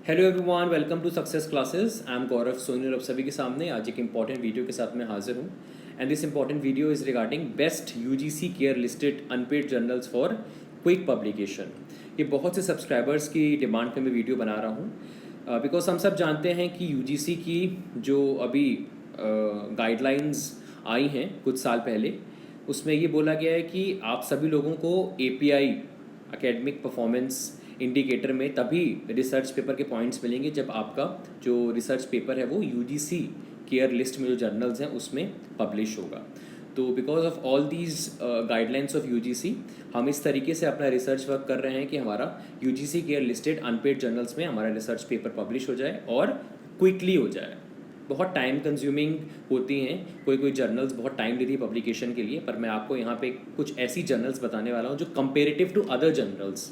Hello everyone, welcome to success classes. I am Gaurav Soni और आप सभी के सामने आज एक इंपॉर्टेंट वीडियो के साथ मैं हाजिर हूँ। And this important video is regarding best UGC care listed unpaid journals for quick publication. ये बहुत से सब्सक्राइबर्स की डिमांड पे मैं वीडियो बना रहा हूँ बिकॉज हम सब जानते हैं कि यूजीसी की जो अभी गाइडलाइंस आई हैं कुछ साल पहले, उसमें ये बोला गया है कि आप सभी लोगों को एपीआई एकेडमिक परफॉर्मेंस इंडिकेटर में तभी रिसर्च पेपर के पॉइंट्स मिलेंगे जब आपका जो रिसर्च पेपर है वो यूजीसी केयर लिस्ट में जो जर्नल्स हैं उसमें पब्लिश होगा। तो because of all these guidelines of UGC हम इस तरीके से अपना रिसर्च वर्क कर रहे हैं कि हमारा UGC care listed unpaid journals में हमारा रिसर्च पेपर पब्लिश हो जाए और क्विकली हो जाए। बहुत टाइम कंज्यूमिंग होती हैं, कोई जर्नल्स बहुत टाइम लेती है पब्लिकेशन के लिए, पर मैं आपको यहाँ पे कुछ ऐसी जर्नल्स बताने वाला हूँ जो कंपेरेटिव टू अदर जर्नल्स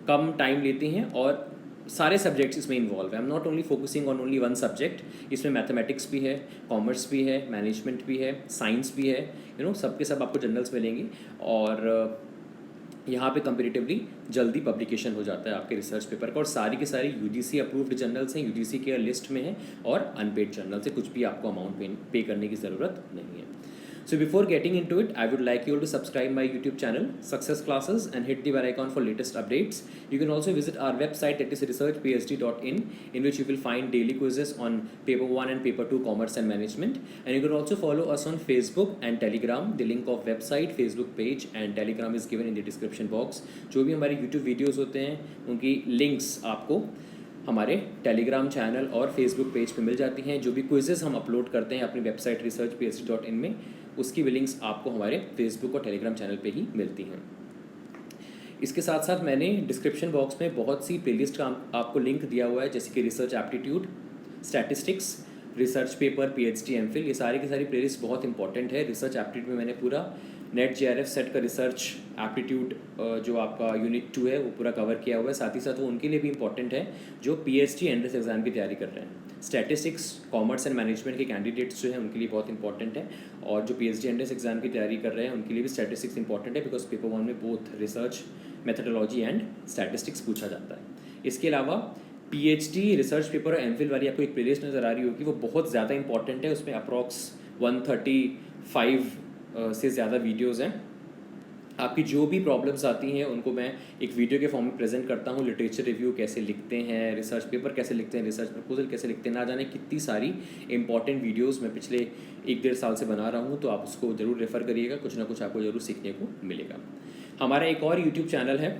कम टाइम लेती हैं और सारे सब्जेक्ट्स इसमें इन्वॉल्व है। I am not only focusing on only one subject, इसमें मैथमेटिक्स भी है, कॉमर्स भी है, मैनेजमेंट भी है, साइंस भी है, सबके सब आपको जर्नल्स मिलेंगे। और यहाँ पे कंपेरेटिवली जल्दी पब्लिकेशन हो जाता है आपके रिसर्च पेपर का, और सारी की सारी यूजीसी अप्रूव्ड जर्नल्स हैं, यूजीसी केयर लिस्ट में है और अनपेड जर्नल्स है, कुछ भी आपको अमाउंट पे करने की ज़रूरत नहीं है। So before getting into it, I would like you all to subscribe my YouTube channel, Success Classes, and hit the bell icon for latest updates. You can also visit our website, that is researchphd.in, in which you will find daily quizzes on Paper 1 and Paper 2 Commerce and Management. And you can also follow us on Facebook and Telegram. The link of website, Facebook page and Telegram is given in the description box. जो भी हमारे YouTube videos होते हैं उनकी links आपको हमारे Telegram channel और Facebook page पे मिल जाती हैं। जो भी क्विजेस हम अपलोड करते हैं अपनी वेबसाइट researchphd.in में, उसकी भी लिंक्स आपको हमारे फेसबुक और टेलीग्राम चैनल पे ही मिलती हैं। इसके साथ साथ मैंने डिस्क्रिप्शन बॉक्स में बहुत सी प्लेलिस्ट का आपको लिंक दिया हुआ है, जैसे कि research aptitude, statistics, research paper, PhD, MPhil, ये सारी की सारी प्लेलिस्ट बहुत इंपॉर्टेंट है। रिसर्च एप्टीट्यूड में मैंने पूरा नेट जेआरएफ सेट का रिसर्च एप्टीट्यूड जो आपका यूनिट 2 है वो पूरा कवर किया हुआ है। साथ ही साथ वो उनके लिए भी इंपॉर्टेंट है जो पीएचडी एंट्रेंस एग्जाम की तैयारी कर रहे हैं। स्टैटिस्टिक्स, कॉमर्स एंड मैनेजमेंट के कैंडिडेट्स जो हैं उनके लिए बहुत इंपॉर्टेंट है, और जो पीएचडी एंट्रेंस एग्जाम की तैयारी कर रहे हैं उनके लिए भी स्टैटिस्टिक्स इंपॉर्टेंट है, बिकॉज पेपर 1 में both research methodology and statistics पूछा जाता है। इसके अलावा पीएचडी रिसर्च पेपर और एमफिल वाली आपको एक प्लेलिस्ट नज़र आ रही होगी, वो बहुत ज़्यादा इंपॉर्टेंट है। उसमें अप्रॉक्स 135 से ज़्यादा वीडियोज़ हैं। आपकी जो भी प्रॉब्लम्स आती हैं उनको मैं एक वीडियो के फॉर्म में प्रेजेंट करता हूँ। लिटरेचर रिव्यू कैसे लिखते हैं, रिसर्च पेपर कैसे लिखते हैं, रिसर्च प्रपोजल कैसे लिखते हैं, ना जाने कितनी सारी इंपॉर्टेंट वीडियोस मैं पिछले 1-1.5 साल से बना रहा हूँ, तो आप उसको ज़रूर रेफ़र करिएगा, कुछ ना कुछ आपको ज़रूर सीखने को मिलेगा। हमारा एक और यूट्यूब चैनल है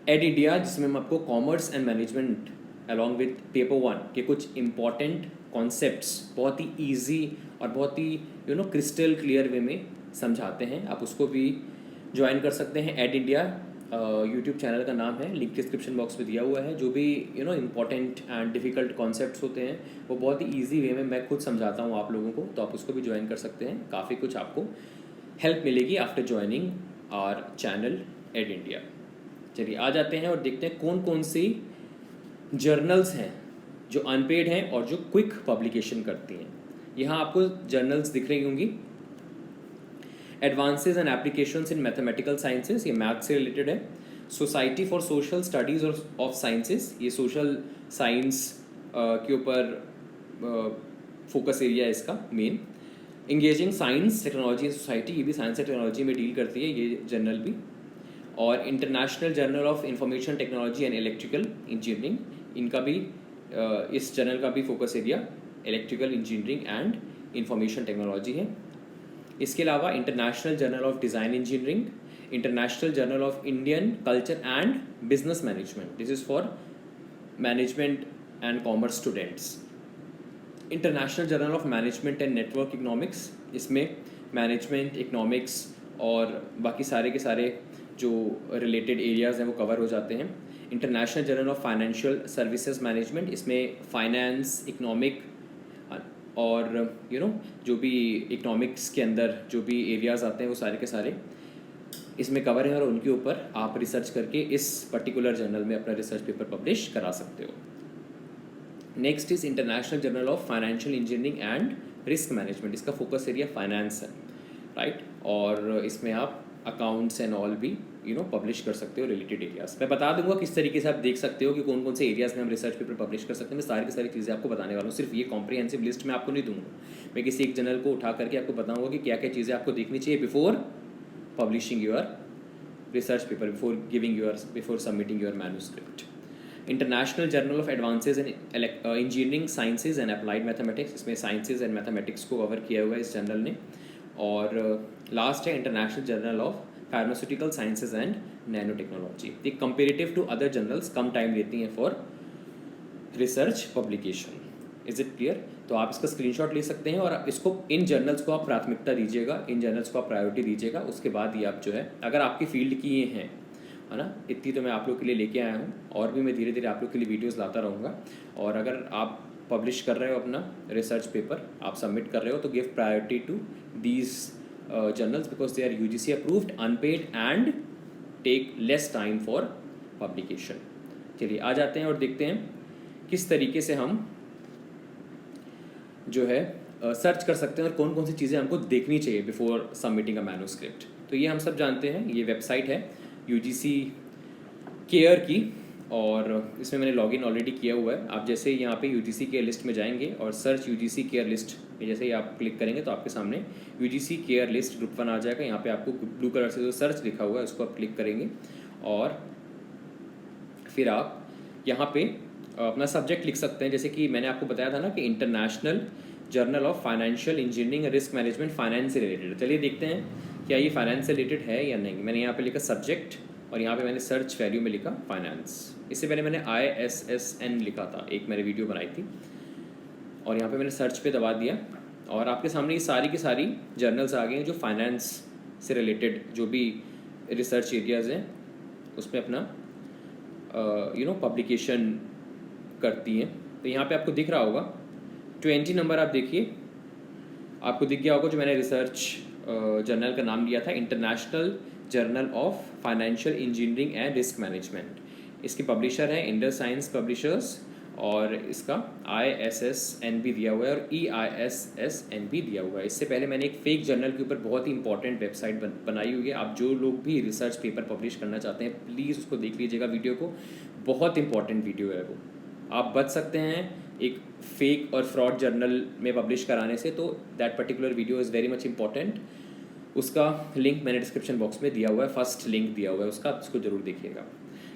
एड इंडिया, जिसमें हम आपको commerce and management along with paper 1 के कुछ इंपॉर्टेंट कॉन्सेप्ट्स बहुत ही ईजी और बहुत ही क्रिस्टल क्लियर वे में समझाते हैं। आप उसको भी ज्वाइन कर सकते हैं। एड इंडिया यूट्यूब चैनल का नाम है, लिंक डिस्क्रिप्शन बॉक्स में दिया हुआ है। जो भी इंपॉर्टेंट एंड डिफ़िकल्ट कॉन्सेप्ट्स होते हैं वो बहुत ही ईजी वे में मैं खुद समझाता हूँ आप लोगों को, तो आप उसको भी ज्वाइन कर सकते हैं। काफ़ी कुछ आपको हेल्प मिलेगी after joining our channel ed India. चलिए आ जाते हैं और देखते हैं कौन कौन सी जर्नल्स हैं जो अनपेड हैं और जो क्विक पब्लिकेशन करती हैं। यहाँ आपको जर्नल्स दिख रही होंगी। Advances and applications in mathematical sciences, ये मैथ से रिलेटेड है। Society for social studies of sciences, ये सोशल साइंस के ऊपर फोकस एरिया है इसका main. Engaging science technology in society, ये भी साइंस एंड टेक्नोलॉजी में डील करती है ये जर्नल भी। और international journal of information technology and electrical engineering, इनका भी इस जर्नल का भी focus area electrical engineering and information technology है। इसके अलावा international journal of design engineering, international journal of Indian culture and business management, this is for management and commerce students. International journal of management and network economics, इसमें management, economics और बाकी सारे के सारे जो रिलेटेड एरियाज़ हैं वो cover हो जाते हैं। International journal of financial services management, इसमें फाइनेंस, इकोनॉमिक और जो भी इकोनॉमिक्स के अंदर जो भी एरियाज़ आते हैं वो सारे के सारे इसमें कवर हैं, और उनके ऊपर आप रिसर्च करके इस पर्टिकुलर जर्नल में अपना रिसर्च पेपर पब्लिश करा सकते हो। Next is international journal of financial engineering and risk management, इसका फोकस एरिया फाइनेंस है, राइट। और इसमें आप अकाउंट्स एंड ऑल भी पब्लिश कर सकते हो रिलेटेड एरियाज। मैं बता दूंगा किस तरीके से आप देख सकते हो कि कौन कौन से एरियाज़ में हम रिसर्च पेपर पब्लिश कर सकते हैं। मैं सारी की सारी चीज़ें आपको बताने वाला हूँ, सिर्फ ये कॉम्प्रिहेंसिव लिस्ट मैं आपको नहीं दूंगा। मैं किसी एक जर्नल को उठा करके आपको बताऊँगा कि क्या क्या चीज़ें आपको देखनी चाहिए before publishing your research paper, before submitting your manuscript. International journal of advances in engineering sciences and applied mathematics, इसमें साइंसेज एंड मैथमेटिक्स को कवर किया हुआ है इस जर्नल ने। और लास्ट है international journal of pharmaceutical sciences and nano technology. ये कंपेरेटिव टू अदर जर्नल्स कम टाइम लेती हैं for research publication. Is it clear? तो आप इसका स्क्रीनशॉट ले सकते हैं और इसको इन जर्नल्स को आप प्राथमिकता दीजिएगा, इन जर्नल्स को आप प्रायोरिटी दीजिएगा। उसके बाद ये आप जो है, अगर आपकी फील्ड की ये हैं, है ना, इतनी तो मैं आप लोग के लिए लेके आया हूँ, और भी मैं धीरे धीरे आप लोग के लिए वीडियोस लाता रहूँगा। और अगर आप पब्लिश कर रहे हो अपना रिसर्च पेपर, आप सबमिट कर रहे हो, तो give priority to these journals because they are UGC approved, unpaid and take less time for publication। चलिए आ जाते हैं और देखते हैं किस तरीके से हम जो है सर्च कर सकते हैं और कौन कौन सी चीज़ें हमको देखनी चाहिए बिफोर सबमिटिंग अ मैन्यूस्क्रिप्ट। तो ये हम सब जानते हैं, ये वेबसाइट है UGC केयर की, और इसमें मैंने लॉगिन ऑलरेडी किया हुआ है। आप जैसे यहाँ पे UGC केयर लिस्ट में जाएंगे और सर्च UGC केयर लिस्ट, जैसे ही आप क्लिक करेंगे तो आपके सामने UGC केयर लिस्ट ग्रुप 1 आ जाएगा। यहाँ पे आपको ब्लू कलर से जो सर्च लिखा हुआ है उसको आप क्लिक करेंगे और फिर आप यहाँ पे अपना सब्जेक्ट लिख सकते हैं। जैसे कि मैंने आपको बताया था ना कि international journal of financial engineering risk management finance से रिलेटेड। चलिए देखते हैं क्या ये फाइनेंस से रिलेटेड है या नहीं। मैंने यहाँ पे लिखा सब्जेक्ट और यहाँ पे मैंने सर्च वैल्यू में लिखा फाइनेंस। इससे पहले मैंने ISSN लिखा था, एक मैंने वीडियो बनाई थी, और यहाँ पे मैंने सर्च पे दबा दिया और आपके सामने ये सारी की सारी जर्नल्स आ गए हैं जो फाइनेंस से रिलेटेड जो भी रिसर्च एरियाज़ हैं उसमें अपना पब्लिकेशन करती हैं। तो यहाँ पे आपको दिख रहा होगा 20 नंबर, आप देखिए, आपको दिख गया होगा जो मैंने रिसर्च जर्नल का नाम लिया था, international journal of financial engineering and risk management. इसके पब्लिशर हैं इंडस साइंस पब्लिशर्स, और इसका ISSN भी दिया हुआ है और EISSN भी दिया हुआ है। इससे पहले मैंने एक फेक जर्नल के ऊपर बहुत ही इंपॉर्टेंट वेबसाइट बनाई हुई है। आप जो लोग भी रिसर्च पेपर पब्लिश करना चाहते हैं प्लीज़ उसको देख लीजिएगा वीडियो को, बहुत इंपॉर्टेंट वीडियो है वो। आप बच सकते हैं एक फेक और फ्रॉड जर्नल में पब्लिश कराने से, तो that particular video is very much important. उसका लिंक मैंने डिस्क्रिप्शन बॉक्स में दिया हुआ है, फर्स्ट लिंक दिया हुआ है उसका, आप उसको ज़रूर देखिएगा।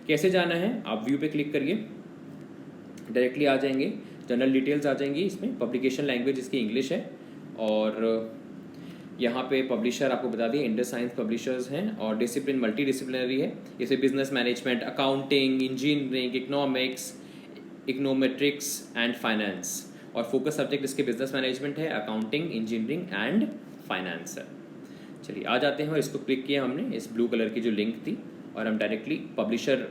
कैसे जाना है, आप व्यू पे क्लिक करिए, डायरेक्टली आ जाएंगे, जनरल डिटेल्स आ जाएंगी। इसमें पब्लिकेशन लैंग्वेज इसकी इंग्लिश है, और यहाँ पे पब्लिशर आपको बता दिए इंडस साइंस पब्लिशर्स हैं, और डिसिप्लिन मल्टी डिसिप्लिनरी है, जैसे business management, accounting, engineering, economics, econometrics and finance, और फोकस सब्जेक्ट इसके बिजनेस मैनेजमेंट है, अकाउंटिंग, इंजीनियरिंग एंड फाइनेंस है। चलिए आ जाते हैं और इसको क्लिक किया हमने, इस ब्लू कलर की जो लिंक थी, और हम डायरेक्टली पब्लिशर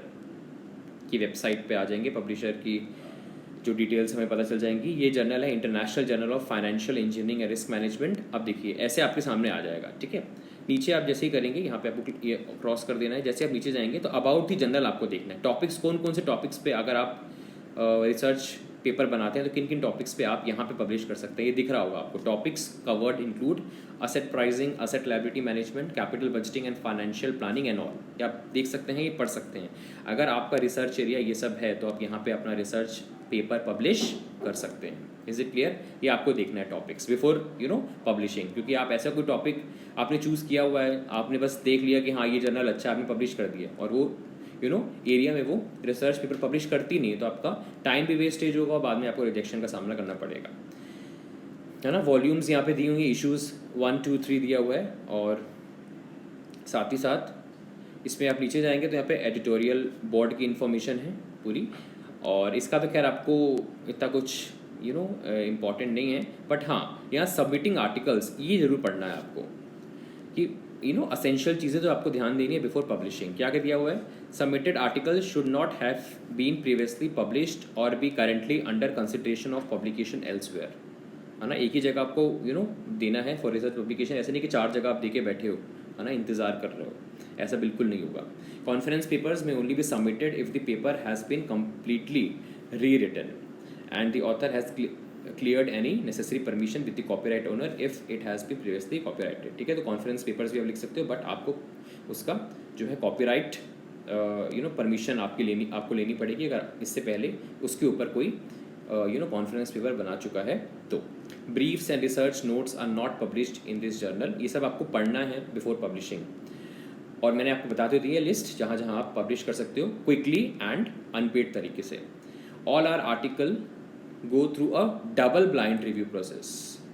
की वेबसाइट पे आ जाएंगे। पब्लिशर की जो डिटेल्स हमें पता चल जाएंगी। ये जर्नल है international journal of financial engineering and risk management. अब देखिए ऐसे आपके सामने आ जाएगा, ठीक है। नीचे आप जैसे ही करेंगे, यहाँ पे आपको ये क्रॉस कर देना है। जैसे आप नीचे जाएंगे तो अबाउट दी जनरल आपको देखना है, टॉपिक्स कौन कौन से टॉपिक्स पे अगर आप रिसर्च पेपर बनाते हैं तो किन किन टॉपिक्स पे आप यहाँ पे पब्लिश कर सकते हैं। ये दिख रहा होगा आपको, topics covered include asset pricing, asset liability management, capital budgeting and financial planning and all. ये आप देख सकते हैं, ये पढ़ सकते हैं। अगर आपका रिसर्च एरिया ये सब है तो आप यहाँ पे अपना रिसर्च पेपर पब्लिश कर सकते हैं। Is it clear? ये आपको देखना है टॉपिक्स बिफोर पब्लिशिंग, क्योंकि आप ऐसा कोई टॉपिक आपने चूज़ किया हुआ है, आपने बस देख लिया कि हाँ ये जर्नल अच्छा, आपने पब्लिश कर दिया, और वो एरिया में वो रिसर्च पेपर पब्लिश करती नहीं है, तो आपका टाइम भी वेस्टेज होगा और बाद में आपको रिजेक्शन का सामना करना पड़ेगा, है ना। वॉल्यूम्स यहाँ पे दी हुई, इश्यूज़ 1, 2, 3 दिया हुआ है, और साथ ही साथ इसमें आप नीचे जाएंगे तो यहाँ पे एडिटोरियल बोर्ड की इन्फॉर्मेशन है पूरी, और इसका तो खैर आपको इतना कुछ इम्पॉर्टेंट नहीं है, बट हाँ यहाँ सबमिटिंग आर्टिकल्स ये ज़रूर पढ़ना है आपको कि असेंशियल चीज़ें जो आपको ध्यान देनी है बिफोर पब्लिशिंग। क्या क्या दिया हुआ है? Submitted article should not have been previously published और be currently under consideration of publication elsewhere, है ना। एक ही जगह आपको देना है फॉर रिसर्च पब्लिकेशन, ऐसे नहीं कि 4 जगह आप दे के बैठे हो, है ना, इंतज़ार कर रहे हो, ऐसा बिल्कुल नहीं होगा। कॉन्फ्रेंस पेपर्स में only be submitted if the paper has been completely rewritten and the author has cleared any necessary permission with the copyright owner if it has been previously copyrighted, ठीक है। तो conference papers भी आप लिख सकते हो, but आपको उसका जो है कॉपीराइट परमिशन आपको लेनी पड़ेगी अगर इससे पहले उसके ऊपर कोई कॉन्फ्रेंस पेपर बना चुका है तो। Briefs and research notes are not published in this journal, ये सब आपको पढ़ना है बिफोर पब्लिशिंग। और मैंने आपको बता दी है लिस्ट जहाँ जहाँ आप पब्लिश कर सकते हो क्विकली एंड अनपेड तरीके से। All our article go through a double blind review process,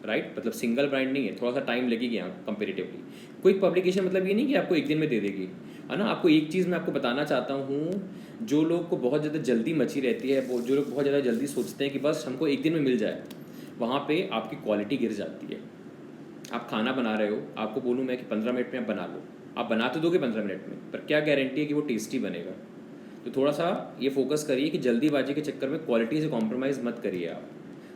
right, मतलब सिंगल ब्लाइंड नहीं है, थोड़ा सा टाइम लगेगी यहाँ कंपेरेटिवली। क्विक पब्लिकेशन मतलब ये नहीं कि आपको एक दिन में दे देगी, है ना। आपको एक चीज़ मैं आपको बताना चाहता हूँ, जो लोग को बहुत ज़्यादा जल्दी मची रहती है, वो जो लोग बहुत ज़्यादा जल्दी सोचते हैं कि बस हमको एक दिन में मिल जाए, वहाँ पे आपकी क्वालिटी गिर जाती है। आप खाना बना रहे हो, आपको बोलूँ मैं कि 15 मिनट में आप बना लो, आप बना तो दोगे 15 मिनट में, पर क्या गारंटी है कि वो टेस्टी बनेगा। तो थोड़ा सा ये फोकस करिए कि जल्दीबाजी के चक्कर में क्वालिटी से कॉम्प्रोमाइज़ मत करिए आप।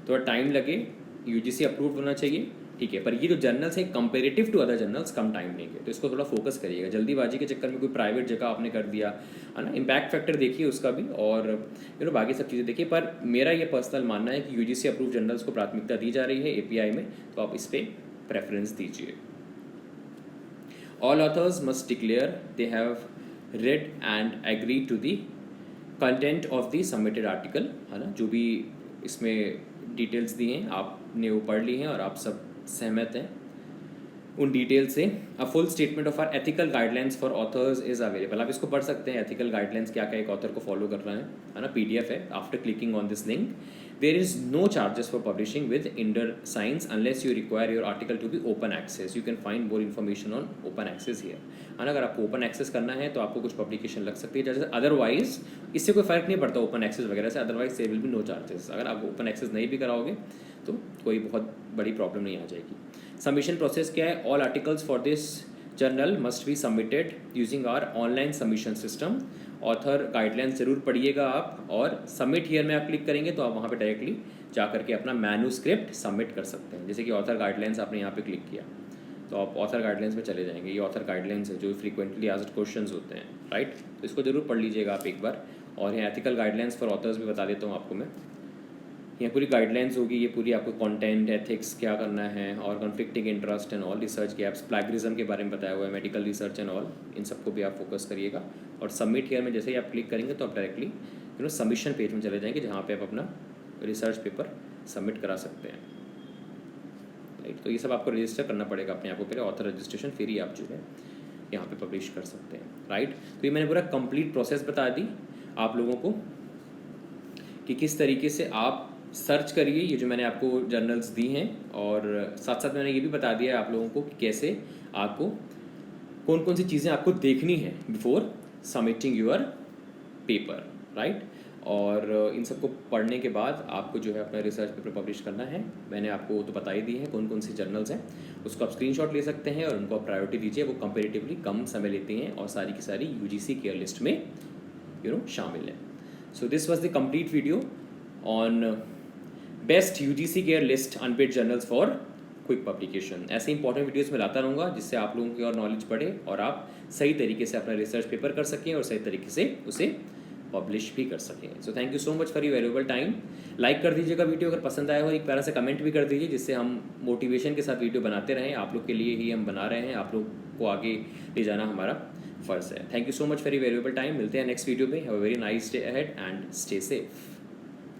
थोड़ा टाइम लगे, यूजीसी अप्रूव्ड होना चाहिए, ठीक है, पर ये जो जर्नल्स हैं कंपेरेटिव टू अदर जर्नल्स कम टाइम लेंगे, तो इसको थोड़ा फोकस करिएगा। जल्दीबाजी के चक्कर में कोई प्राइवेट जगह आपने कर दिया, है ना, इम्पैक्ट फैक्टर देखिए उसका भी, और बाकी सब चीज़ें देखिए। पर मेरा ये पर्सनल मानना है कि यूजीसी अप्रूव जर्नल्स को प्राथमिकता दी जा रही है एपीआई में, तो आप इस पर प्रेफरेंस दीजिए। All authors must declare they have read and agree to the content of the submitted article, है ना। जो भी इसमें डिटेल्स दी हैं आपने वो पढ़ ली हैं और आप सब सहमत हैं उन डिटेल से। A full statement of our ethical guidelines for authors is available, आप इसको पढ़ सकते हैं, एथिकल गाइडलाइंस क्या क्या एक ऑथर को फॉलो करना है ना। पीडीएफ है, after clicking on this link. There is no charges for publishing with Inderscience unless you require your article to be open access, you can find more information on open access here, है ना। अगर आपको open access करना है तो आपको कुछ publication लग सकती है, जैसे अदरवाइज इससे कोई फ़र्क नहीं पड़ता ओपन एक्सेस वगैरह से, otherwise there will be no charges. अगर आप ओपन एक्सेस नहीं भी कराओगे तो कोई बहुत बड़ी प्रॉब्लम नहीं आ जाएगी। सबमिशन प्रोसेस क्या है? All articles for this journal must be submitted using our online submission system. Author guidelines ज़रूर पढ़िएगा आप, और सबमिट हियर में आप क्लिक करेंगे तो आप वहाँ पे डायरेक्टली जा करके अपना मैन्यूस्क्रिप्ट सबमिट कर सकते हैं। जैसे कि ऑथर गाइडलाइंस आपने यहाँ पे क्लिक किया तो आप ऑथर गाइडलाइंस में चले जाएंगे। ये ऑथर गाइडलाइंस है जो फ्रीक्वेंटली आस्क्ड क्वेश्चंस होते हैं, राइट, तो इसको ज़रूर पढ़ लीजिएगा आप एक बार। और यहाँ एथिकल गाइडलाइंस फॉर ऑथर्स भी बता देता हूँ आपको मैं। यहाँ पूरी गाइडलाइंस होगी, ये पूरी आपको कंटेंट एथिक्स क्या करना है, और conflicting interest and all, research gaps, plagiarism के बारे में बताया हुआ है, मेडिकल रिसर्च एंड ऑल, इन सबको भी आप फोकस करिएगा। और सबमिट हियर में जैसे ही आप क्लिक करेंगे तो आप डायरेक्टली सबमिशन पेज में चले जाएंगे जहाँ पे आप अपना रिसर्च पेपर सबमिट करा सकते हैं, राइट। तो ये सब आपको रजिस्टर करना पड़ेगा अपने आप को पहले, ऑथर रजिस्ट्रेशन, फिर ही आप जो है यहाँ पे पब्लिश कर सकते हैं, राइट। तो ये मैंने पूरा कंप्लीट प्रोसेस बता दी आप लोगों को कि किस तरीके से आप सर्च करिए ये जो मैंने आपको जर्नल्स दी हैं, और साथ साथ मैंने ये भी बता दिया है आप लोगों को कि कैसे आपको कौन कौन सी चीज़ें आपको देखनी है before submitting your paper, right. और इन सबको पढ़ने के बाद आपको जो है अपना रिसर्च पेपर पब्लिश करना है। मैंने आपको तो बता ही दी है कौन कौन सी जर्नल्स हैं, उसको आप स्क्रीनशॉट ले सकते हैं और उनको आप प्रायोरिटी दीजिए, वो कंपेरेटिवली कम समय लेती हैं और सारी की सारी यूजीसी केयर लिस्ट में शामिल है। So this was the complete video on best UGC care list unpaid journals for quick publication. ऐसे इंपॉर्टेंट वीडियोस में लाता रहूँगा जिससे आप लोगों की और नॉलेज बढ़े और आप सही तरीके से अपना रिसर्च पेपर कर सकें और सही तरीके से उसे पब्लिश भी कर सकें। So thank you so much for your valuable time. Like कर दीजिएगा वीडियो अगर पसंद आया हो, एक प्यारा सा कमेंट भी कर दीजिए जिससे हम मोटिवेशन के साथ वीडियो बनाते रहें। आप लोग के लिए ही हम बना रहे हैं, आप लोग को आगे ले जाना हमारा फ़र्ज़ है। Thank you so much for your valuable time. मिलते हैं नेक्स्ट वीडियो में। Have a very nice day ahead and stay safe.